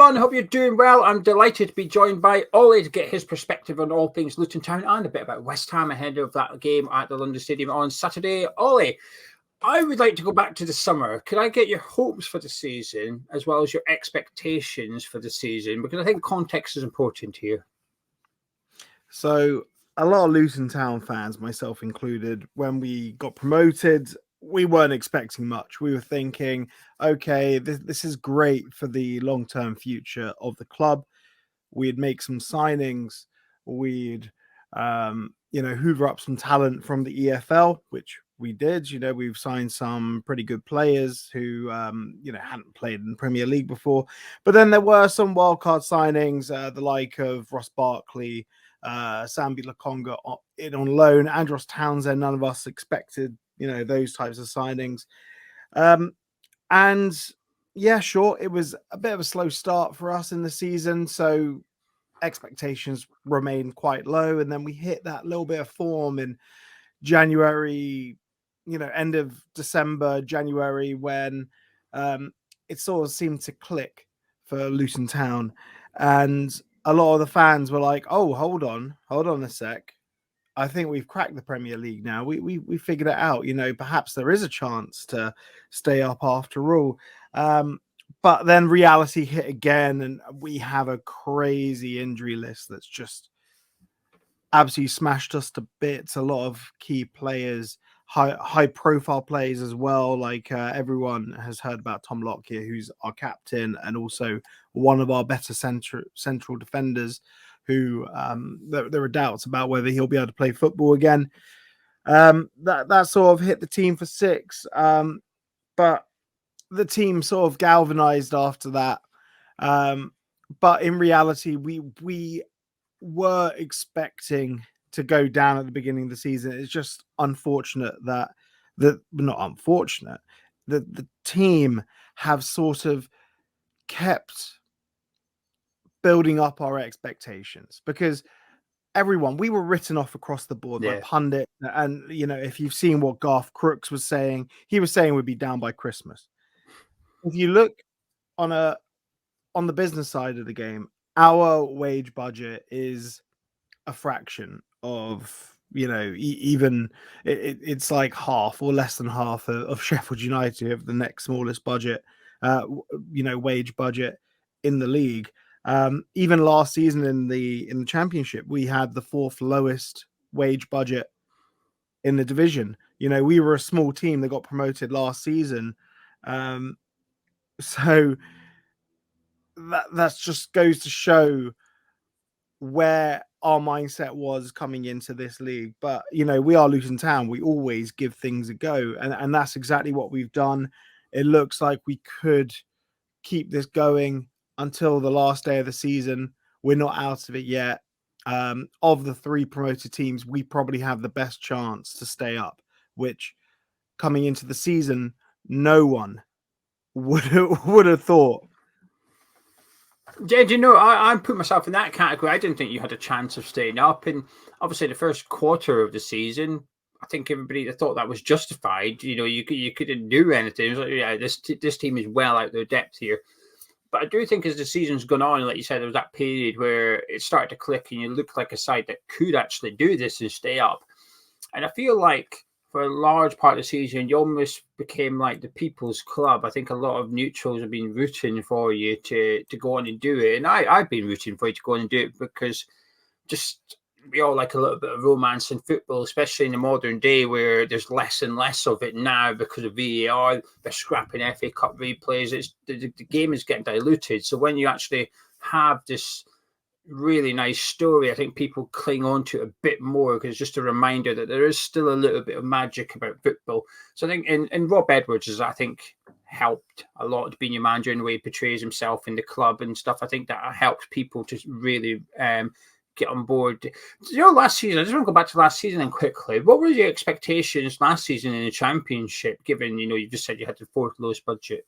everyone. Hope you're doing well. I'm delighted to be joined by Ollie to get his perspective on all things Luton Town and a bit about West Ham ahead of that game at the London Stadium on Saturday. Ollie, I would like to go back to the summer. Could I get your hopes for the season as well as your expectations for the season? Because I think context is important here. So a lot of Luton Town fans, myself included, when we got promoted, we weren't expecting much. We were thinking, okay, this is great for the long-term future of the club. We'd make some signings. We'd, hoover up some talent from the EFL, which we did. We've signed some pretty good players who, hadn't played in the Premier League before. But then there were some wildcard signings, the like of Ross Barkley, Sambi Lakonga on loan, Andros Townsend. None of us expected, those types of signings. And yeah, sure, it was a bit of a slow start for us in the season. So expectations remained quite low. And then we hit that little bit of form in January, end of December, January, when it sort of seemed to click for Luton Town. And a lot of the fans were like, oh, hold on a sec. I think we've cracked the Premier League now. We figured it out. Perhaps there is a chance to stay up after all. But then reality hit again, and we have a crazy injury list that's just absolutely smashed us to bits. A lot of key players, high profile players as well. Like everyone has heard about Tom Lockyer, who's our captain, and also one of our better central defenders, who there are doubts about whether he'll be able to play football again. That sort of hit the team for 6. But the team sort of galvanized after that. But in reality, we were expecting to go down at the beginning of the season. It's just unfortunate that the team have sort of kept building up our expectations, because we were written off across the board by pundits. And, if you've seen what Garth Crooks was saying, he was saying we'd be down by Christmas. If you look on the business side of the game, our wage budget is a fraction of, even it's like half or less than half of Sheffield United, who have the next smallest budget, wage budget in the league. Even last season in the Championship, we had the 4th lowest wage budget in the division. We were a small team that got promoted last season. So that just goes to show where our mindset was coming into this league. But, we are Luton Town. We always give things a go. And that's exactly what we've done. It looks like we could keep this going until the last day of the season. We're not out of it yet. Of the 3 promoted teams, we probably have the best chance to stay up, which coming into the season, no one would have thought. Yeah, I'm putting myself in that category. I didn't think you had a chance of staying up. And obviously the first quarter of the season, I think everybody thought that was justified. You couldn't do anything. It was like, yeah, this team is well out their depth here. But I do think as the season's gone on, like you said, there was that period where it started to click and you look like a side that could actually do this and stay up. And I feel like for a large part of the season, you almost became like the people's club. I think a lot of neutrals have been rooting for you to go on and do it. And I've been rooting for you to go on and do it, because just we all like a little bit of romance in football, especially in the modern day where there's less and less of it now because of VAR. They're scrapping FA Cup replays. The game is getting diluted. So when you actually have this really nice story, I think people cling on to it a bit more, because it's just a reminder that there is still a little bit of magic about football. So I think, and Rob Edwards has, I think, helped a lot being your manager in the way he portrays himself in the club and stuff. I think that helps people to really get on board. Last season, I just want to go back to last season and quickly. What were your expectations last season in the Championship, given, you just said you had the 4th lowest budget?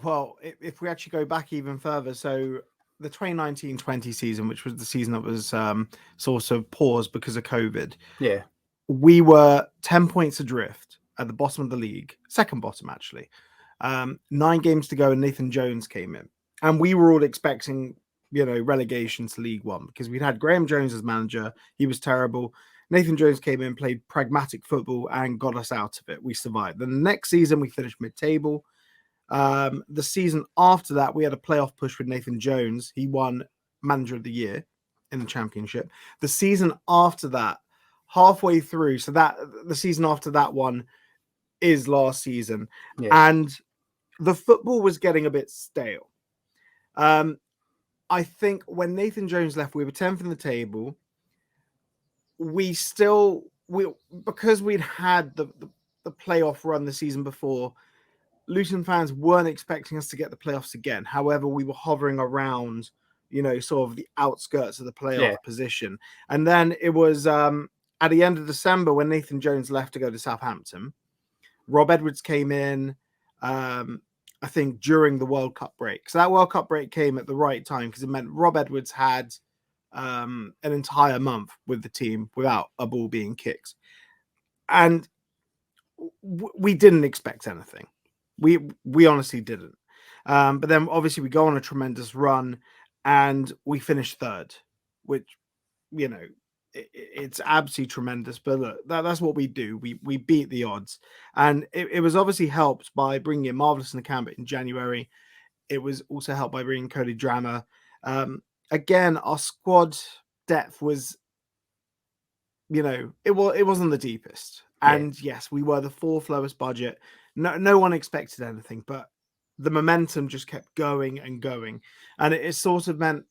Well, if we actually go back even further, so the 2019-20 season, which was the season that was sort of paused because of COVID, we were 10 points adrift at the bottom of the league, second bottom actually. 9 games to go, and Nathan Jones came in, and we were all expecting, relegation to League One because we'd had Graham Jones as manager. He was terrible. Nathan Jones came in, played pragmatic football, and got us out of it. We survived. Then the next season, we finished mid-table. The season after that, we had a playoff push with Nathan Jones. He won Manager of the Year in the Championship. The season after that, halfway through, so that the season after that one is last season, and the football was getting a bit stale. I think when Nathan Jones left, we were 10th in the table. Because we'd had the playoff run the season before, Luton fans weren't expecting us to get the playoffs again. However, we were hovering around, sort of the outskirts of the playoff position. And then it was at the end of December when Nathan Jones left to go to Southampton. Rob Edwards came in, I think, during the World Cup break. So that World Cup break came at the right time because it meant Rob Edwards had an entire month with the team without a ball being kicked. And we didn't expect anything. We honestly didn't. But then obviously we go on a tremendous run and we finish third, which, it's absolutely tremendous. But look, that's what we do. We beat the odds. And it was obviously helped by bringing in Marvelous Nakamba in January. It was also helped by bringing Cody Drammer. Again, our squad depth was, it wasn't the deepest. And yes, we were the 4th lowest budget. No one expected anything, but the momentum just kept going and going. And it sort of meant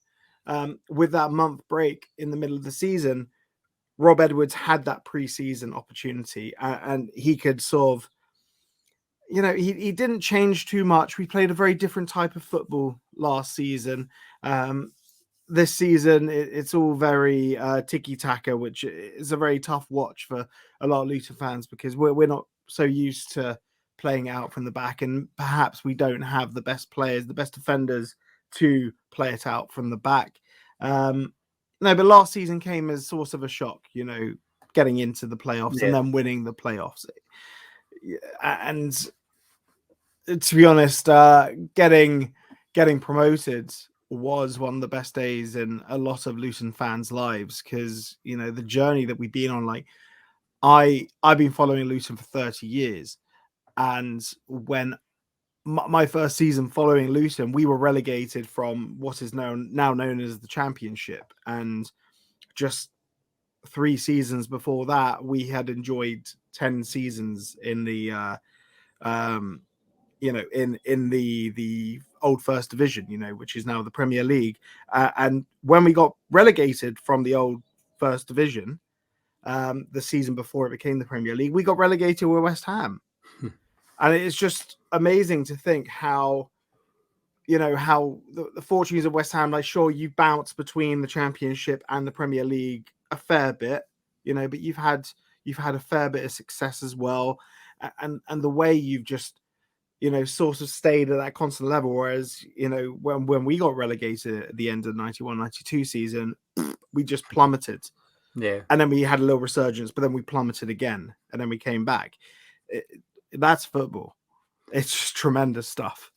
with that month break in the middle of the season, Rob Edwards had that pre-season opportunity and he could sort of, he didn't change too much. We played a very different type of football last season. This season, it's all very tiki-taka, which is a very tough watch for a lot of Luton fans because we're not so used to playing out from the back, and perhaps we don't have the best players, the best defenders to play it out from the back. No, but last season came as sort of a shock, getting into the playoffs and then winning the playoffs. And to be honest, getting promoted was one of the best days in a lot of Luton fans' lives because, the journey that we've been on, like I've been following Luton for 30 years. And when my first season following Luton, we were relegated from what is now known as the Championship. And just 3 seasons before that, we had enjoyed 10 seasons in the, in the old First Division, which is now the Premier League. And when we got relegated from the old First Division, the season before it became the Premier League, we got relegated with West Ham. And it's just amazing to think how, how the fortunes of West Ham, like, sure, you bounce between the Championship and the Premier League a fair bit, but you've had a fair bit of success as well. And the way you've just, sort of stayed at that constant level. Whereas, when we got relegated at the end of the 91-92 season, we just plummeted. Yeah. And then we had a little resurgence, but then we plummeted again. And then we came back. That's football. It's just tremendous stuff.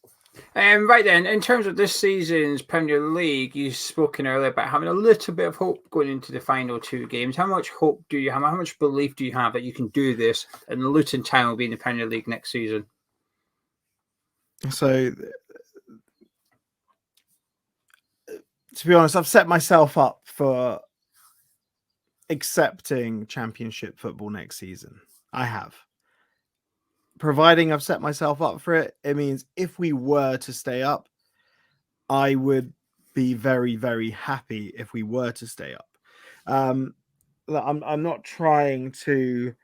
Right then, in terms of this season's Premier League, you've spoken earlier about having a little bit of hope going into the final 2 games. How much hope do you have? How much belief do you have that you can do this and Luton Town will be in the Premier League next season? So, to be honest, I've set myself up for accepting Championship football next season. I have. Providing I've set myself up for it, it means if we were to stay up, I would be very, very happy if we were to stay up. I'm not trying to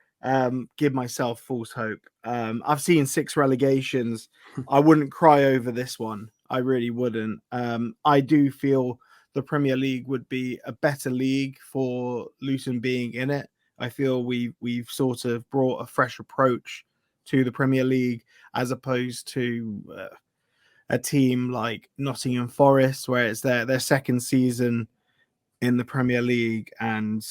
give myself false hope. I've seen 6 relegations. I wouldn't cry over this one. I really wouldn't. I do feel the Premier League would be a better league for Luton being in it. I feel we've sort of brought a fresh approach to the Premier League as opposed to a team like Nottingham Forest, where it's their second season in the Premier League and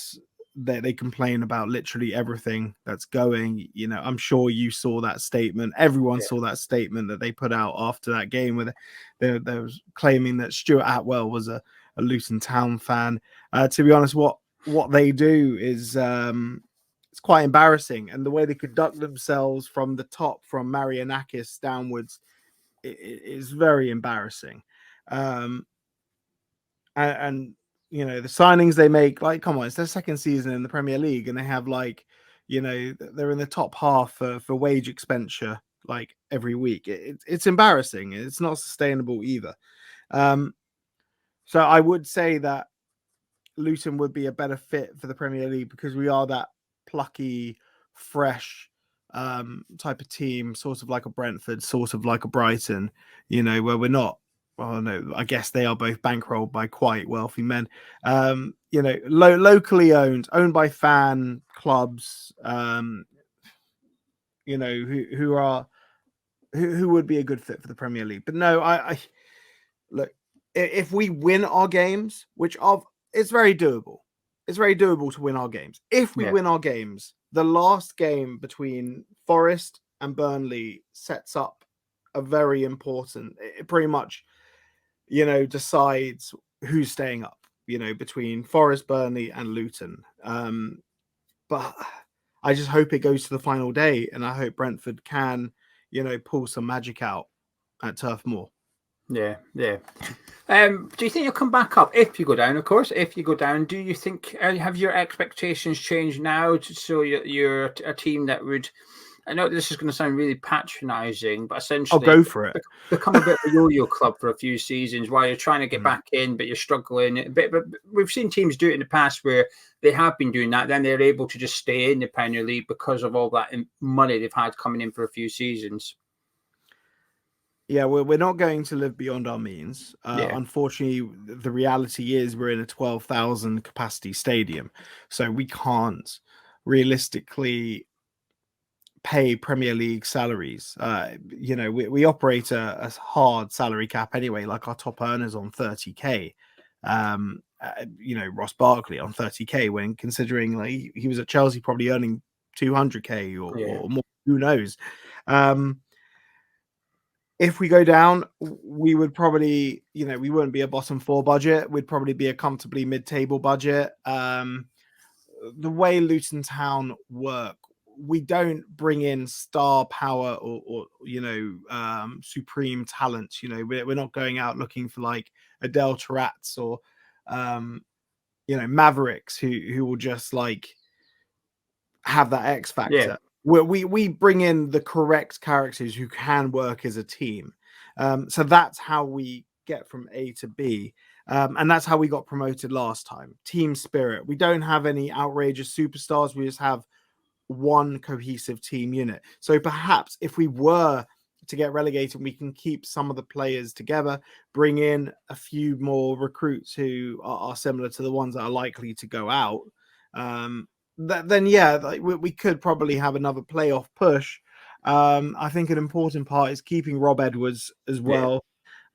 they complain about literally everything that's going. You know, I'm sure you saw that statement. Everyone saw that statement that they put out after that game, where they was claiming that Stuart Atwell was a Luton Town fan. To be honest, what they do is it's quite embarrassing, and the way they conduct themselves from the top, from Marianakis downwards, is very embarrassing. And you know, the signings they make, like, come on, it's their second season in the Premier League, and they have, like, you know, they're in the top half for wage expenditure like every week. It's embarrassing. It's not sustainable either. So I would say that Luton would be a better fit for the Premier League because we are that plucky, fresh type of team, sort of like a Brentford, sort of like a Brighton, you know, where we're not. Well, no, I guess they are both bankrolled by quite wealthy men. You know, locally owned by fan clubs. You know, who would be a good fit for the Premier League. But no, I look, if we win our games, it's very doable. It's very doable to win our games. If we win our games, the last game between Forest and Burnley sets up a very important. It pretty much, you know, decides who's staying up, you know, between Forest, Burnley, and Luton. But I just hope it goes to the final day, and I hope Brentford can, you know, pull some magic out at Turf Moor. Yeah. Do you think you'll come back up if you go down? Of course, if you go down, do you think have your expectations changed now? So you're a team that would. I know this is going to sound really patronising, but essentially, I'll go for it. Become a bit of a yo-yo club for a few seasons while you're trying to get back in, but you're struggling. But we've seen teams do it in the past where they have been doing that. Then they're able to just stay in the Premier League because of all that money they've had coming in for a few seasons. Yeah, we're not going to live beyond our means. Unfortunately, the reality is we're in a 12,000 capacity stadium, so we can't realistically pay Premier League salaries. You know, we operate a hard salary cap anyway. Like, our top earners on 30k. You know, Ross Barkley on 30k, when considering like he was at Chelsea probably earning 200k or more. Who knows? If we go down, we would probably, you know, we wouldn't be a bottom four budget. We'd probably be a comfortably mid-table budget. The way Luton Town work, we don't bring in star power or you know, supreme talent. You know, we're not going out looking for like Adele Taratz or you know, Mavericks who will just like have that X factor. Yeah. We bring in the correct characters who can work as a team. So that's how we get from A to B. And that's how we got promoted last time. Team spirit. We don't have any outrageous superstars. We just have one cohesive team unit. So perhaps if we were to get relegated, we can keep some of the players together, bring in a few more recruits who are similar to the ones that are likely to go out. Then yeah, like we could probably have another playoff push. I think an important part is keeping Rob Edwards as well,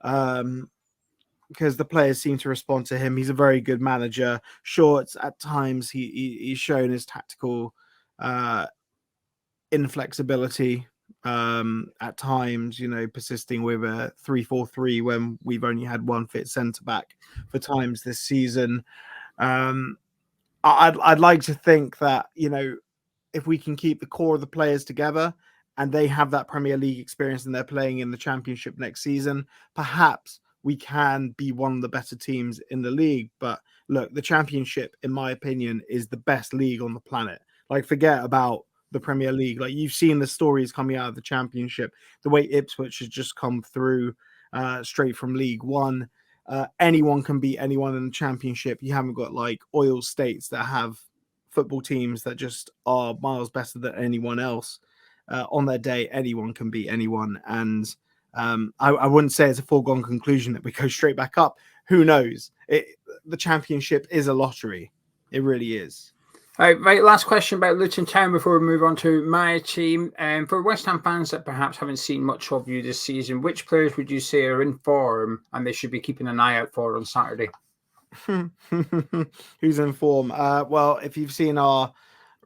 because the players seem to respond to him. He's a very good manager. Sure, it's at times he's shown his tactical inflexibility. At times, you know, persisting with a 3-4-3 when we've only had one fit centre back for times this season. I'd like to think that, you know, if we can keep the core of the players together and they have that Premier League experience and they're playing in the Championship next season, perhaps we can be one of the better teams in the league. But look, the Championship, in my opinion, is the best league on the planet. Like, forget about the Premier League. Like, you've seen the stories coming out of the Championship, the way Ipswich has just come through straight from League One. Anyone can beat anyone in the Championship. You haven't got like oil states that have football teams that just are miles better than anyone else. On their day, anyone can beat anyone. And I wouldn't say it's a foregone conclusion that we go straight back up. Who knows? The Championship is a lottery. It really is. All right, last question about Luton Town before we move on to my team. For West Ham fans that perhaps haven't seen much of you this season, which players would you say are in form and they should be keeping an eye out for on Saturday? Who's in form? Well, if you've seen our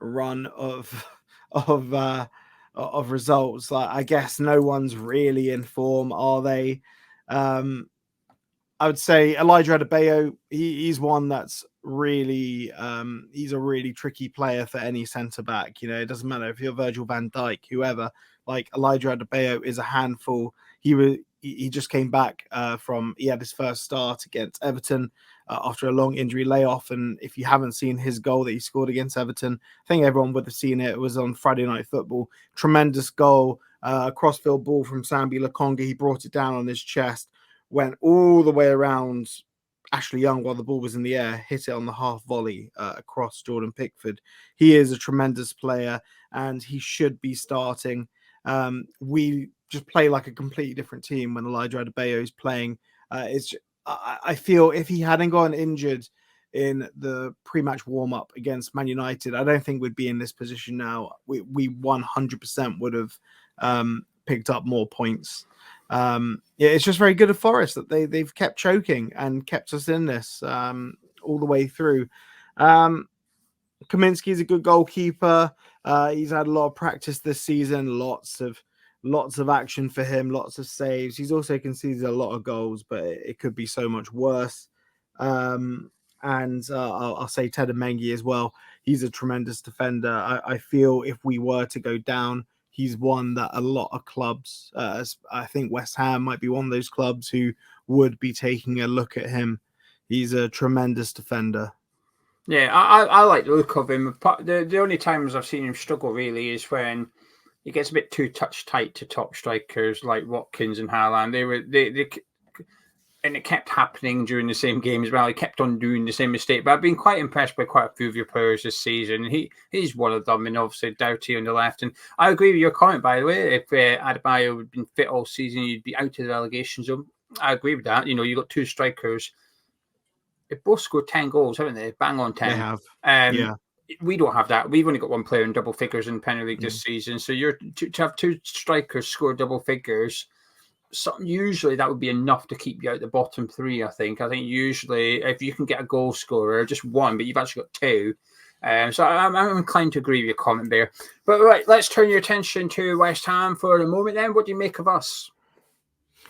run of uh, of results, like, I guess no one's really in form, are they? Um, I would say Elijah Adebayo, he's one that's really he's a really tricky player for any centre back. You know, it doesn't matter if you're Virgil van Dijk, whoever. Like, Elijah Adebayo is a handful. He just came back from, he had his first start against Everton after a long injury layoff. And if you haven't seen his goal that he scored against Everton, I think everyone would have seen it. It was on Friday Night Football. Tremendous goal, crossfield ball from Sambi Lokonga. He brought it down on his chest, went all the way around Ashley Young while the ball was in the air, hit it on the half volley across Jordan Pickford. He is a tremendous player and he should be starting. We just play like a completely different team when Elijah Adebayo is playing. I feel if he hadn't gotten injured in the pre-match warm-up against Man United, I don't think we'd be in this position now. We 100% would have picked up more points. It's just very good of Forest that they've kept choking and kept us in this all the way through. Kaminsky's a good goalkeeper. He's had a lot of practice this season, lots of action for him, lots of saves. He's also conceded a lot of goals, but it could be so much worse. I'll say Ted Mengi as well. He's a tremendous defender. I feel if we were to go down, he's one that a lot of clubs, I think West Ham might be one of those clubs who would be taking a look at him. He's a tremendous defender. Yeah, I like the look of him. The only times I've seen him struggle really is when he gets a bit too touch tight to top strikers like Watkins and Haaland. And it kept happening during the same game as well. He kept on doing the same mistake. But I've been quite impressed by quite a few of your players this season. He's one of them, and obviously Doughty on the left. And I agree with your comment, by the way. If Adebayo had been fit all season, you'd be out of the relegation zone. I agree with that. You know, you've got two strikers. They've both scored 10 goals, haven't they? Bang on 10. They have. Yeah. We don't have that. We've only got one player in double figures in the Premier League this season. So to have two strikers score double figures, usually that would be enough to keep you out the bottom three. I think usually if you can get a goal scorer, just one, but you've actually got two. So I'm inclined to agree with your comment there. But right, let's turn your attention to West Ham for a moment. Then, what do you make of us?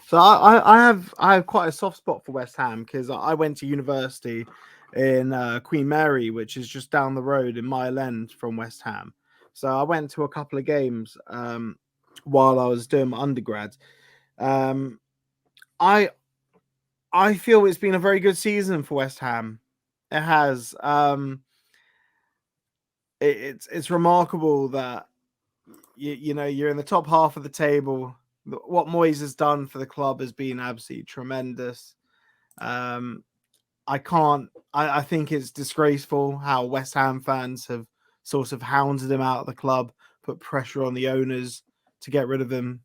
So I have quite a soft spot for West Ham because I went to university in Queen Mary, which is just down the road in Mile End from West Ham. So I went to a couple of games while I was doing my undergrad. I feel it's been a very good season for West Ham. It has. It's remarkable that you know you're in the top half of the table. What Moyes has done for the club has been absolutely tremendous. I think it's disgraceful how West Ham fans have sort of hounded him out of the club, put pressure on the owners to get rid of him.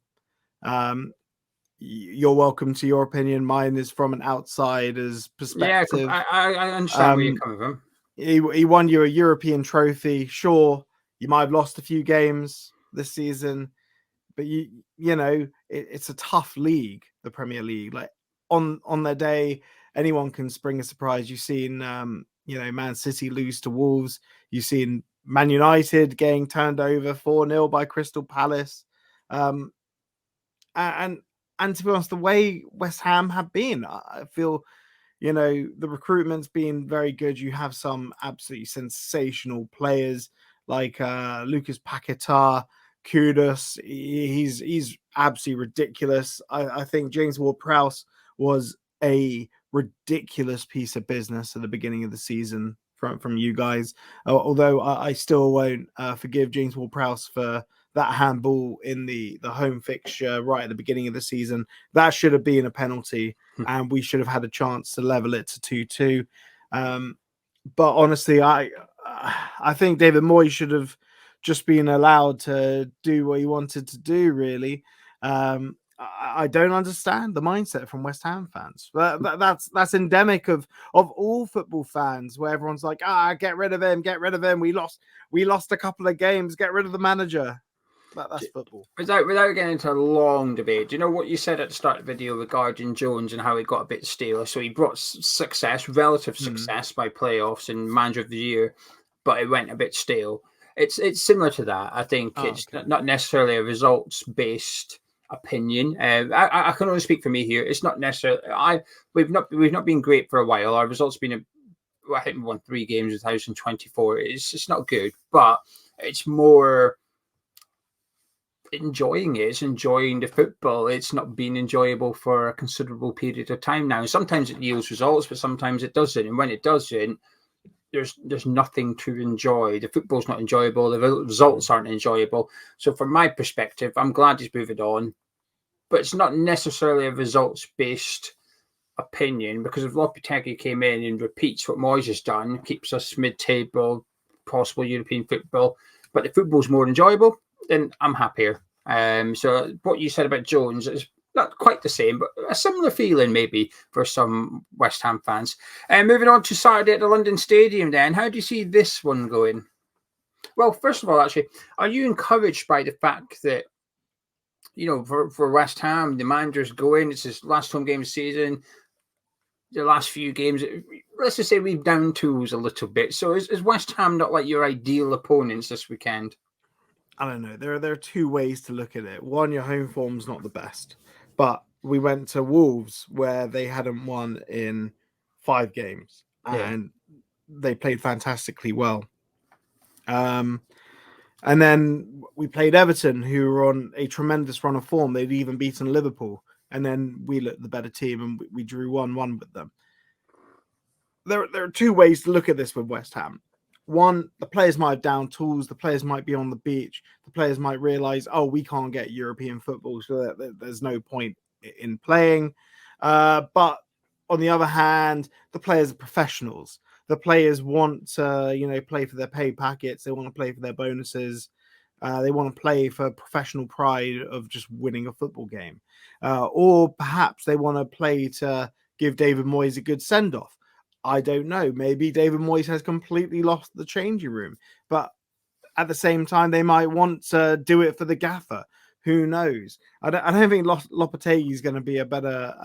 You're welcome to your opinion. Mine is from an outsider's perspective. Yeah, I understand where you're coming from. He won you a European trophy. Sure, you might have lost a few games this season, but you know it's a tough league, the Premier League. Like on their day, anyone can spring a surprise. You've seen Man City lose to Wolves. You've seen Man United getting turned over 4-0 by Crystal Palace. And to be honest, the way West Ham have been, I feel, the recruitment's been very good. You have some absolutely sensational players like Lucas Paquetá, Kudus. He's absolutely ridiculous. I think James Ward-Prowse was a ridiculous piece of business at the beginning of the season from you guys. Although I still won't forgive James Ward-Prowse for that handball in the home fixture right at the beginning of the season. That should have been a penalty, and we should have had a chance to level it to 2-2. But honestly, I think David Moyes should have just been allowed to do what he wanted to do, really. I don't understand the mindset from West Ham fans. That's endemic of all football fans, where everyone's like, get rid of him, get rid of him. We lost a couple of games, get rid of the manager. That's football. Without getting into a long debate, do you know what you said at the start of the video regarding Jones and how he got a bit stale? So he brought success, relative success by playoffs and manager of the year, but it went a bit stale. It's similar to that. I think it's not necessarily a results-based opinion. I can only speak for me here. It's not necessarily. We've not been great for a while. Our results have been. I think we won 3 games in 2024. It's not good, but it's more enjoying it. It's enjoying the football. It's not been enjoyable for a considerable period of time now. Sometimes it yields results, but sometimes it doesn't. And when it doesn't, there's nothing to enjoy. The football's not enjoyable. The results aren't enjoyable. So from my perspective, I'm glad he's moving on, but it's not necessarily a results-based opinion, because if Lopetegui came in and repeats what Moyes has done, keeps us mid-table, possible European football, but the football's more enjoyable, then I'm happier. So what you said about Jones is not quite the same, but a similar feeling maybe for some West Ham fans. Moving on to Saturday at the London Stadium then, how do you see this one going? Well, first of all, actually, are you encouraged by the fact that, you know, for West Ham, the manager's going, it's his last home game of the season, the last few games, let's just say we've down tools a little bit. So is West Ham not like your ideal opponents this weekend? I don't know. There are 2 ways to look at it. One, your home form's not the best, but we went to Wolves where they hadn't won in 5 games and they played fantastically well. And then we played Everton, who were on a tremendous run of form. They'd even beaten Liverpool, and then we looked the better team and we drew 1-1 with them. There are 2 ways to look at this with West Ham. One, the players might have down tools. The players might be on the beach. The players might realize, oh, we can't get European football, so there's no point in playing. But on the other hand, the players are professionals. The players want to, play for their pay packets. They want to play for their bonuses. They want to play for professional pride of just winning a football game. Or perhaps they want to play to give David Moyes a good send-off. I don't know. Maybe David Moyes has completely lost the changing room. But at the same time, they might want to do it for the gaffer. Who knows? I don't think Lopetegui is going to be a better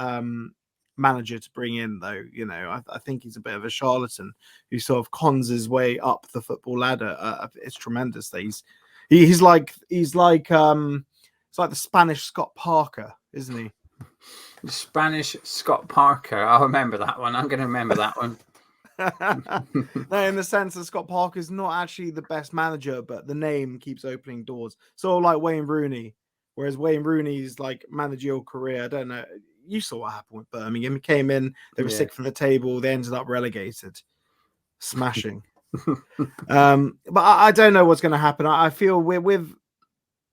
manager to bring in, though. I think he's a bit of a charlatan who sort of cons his way up the football ladder. It's tremendous that he's like the Spanish Scott Parker, isn't he? The Spanish Scott Parker. I'll remember that one. I'm going to remember that one. No, in the sense that Scott Parker is not actually the best manager, but the name keeps opening doors. Sort of like Wayne Rooney, whereas Wayne Rooney's like managerial career, I don't know. You saw what happened with Birmingham. He came in, they were 6th from the table, they ended up relegated. Smashing. But I don't know what's going to happen. I feel with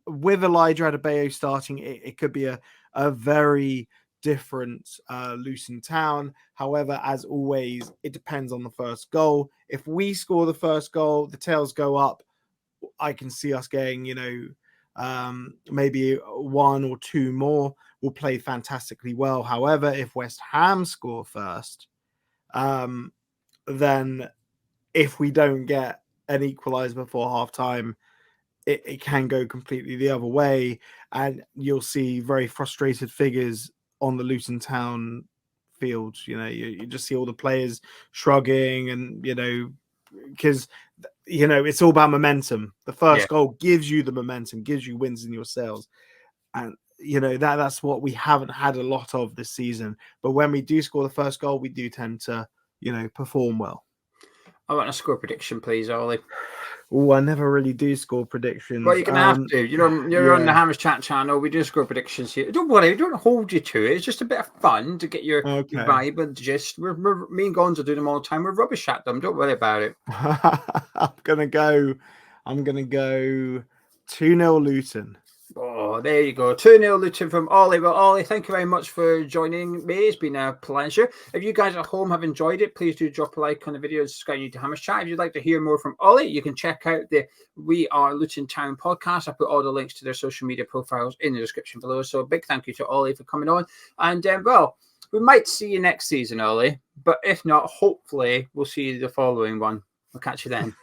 Elijah Adebayo starting, it could be a very different Luton Town. However, as always, it depends on the first goal. If we score the first goal, the tails go up. I can see us getting, maybe 1 or 2 more. We'll play fantastically well. However, if West Ham score first, then if we don't get an equaliser before half time, it can go completely the other way, and you'll see very frustrated figures on the Luton Town field. You just see all the players shrugging, and because it's all about momentum. The first goal gives you the momentum, gives you wins in your sails, and that's what we haven't had a lot of this season. But when we do score the first goal, we do tend to perform well. I want a score prediction, please, Ollie. Oh, I never really do score predictions. Well, you're going to have to. You're on the Hammers Chat channel. We do score predictions here. Don't worry, we don't hold you to it. It's just a bit of fun to get your vibe and gist. Me and Gonzo do them all the time. We're rubbish at them. Don't worry about it. I'm gonna go 2-0 Luton. Oh, there you go. 2-0 Luton from Ollie. Well, Ollie, thank you very much for joining me. It's been a pleasure. If you guys at home have enjoyed it, please do drop a like on the video and subscribe to Hammers Chat. If you'd like to hear more from Ollie, you can check out the We Are Luton Town podcast. I put all the links to their social media profiles in the description below. So a big thank you to Ollie for coming on. And, we might see you next season, Ollie. But if not, hopefully we'll see you the following one. We'll catch you then.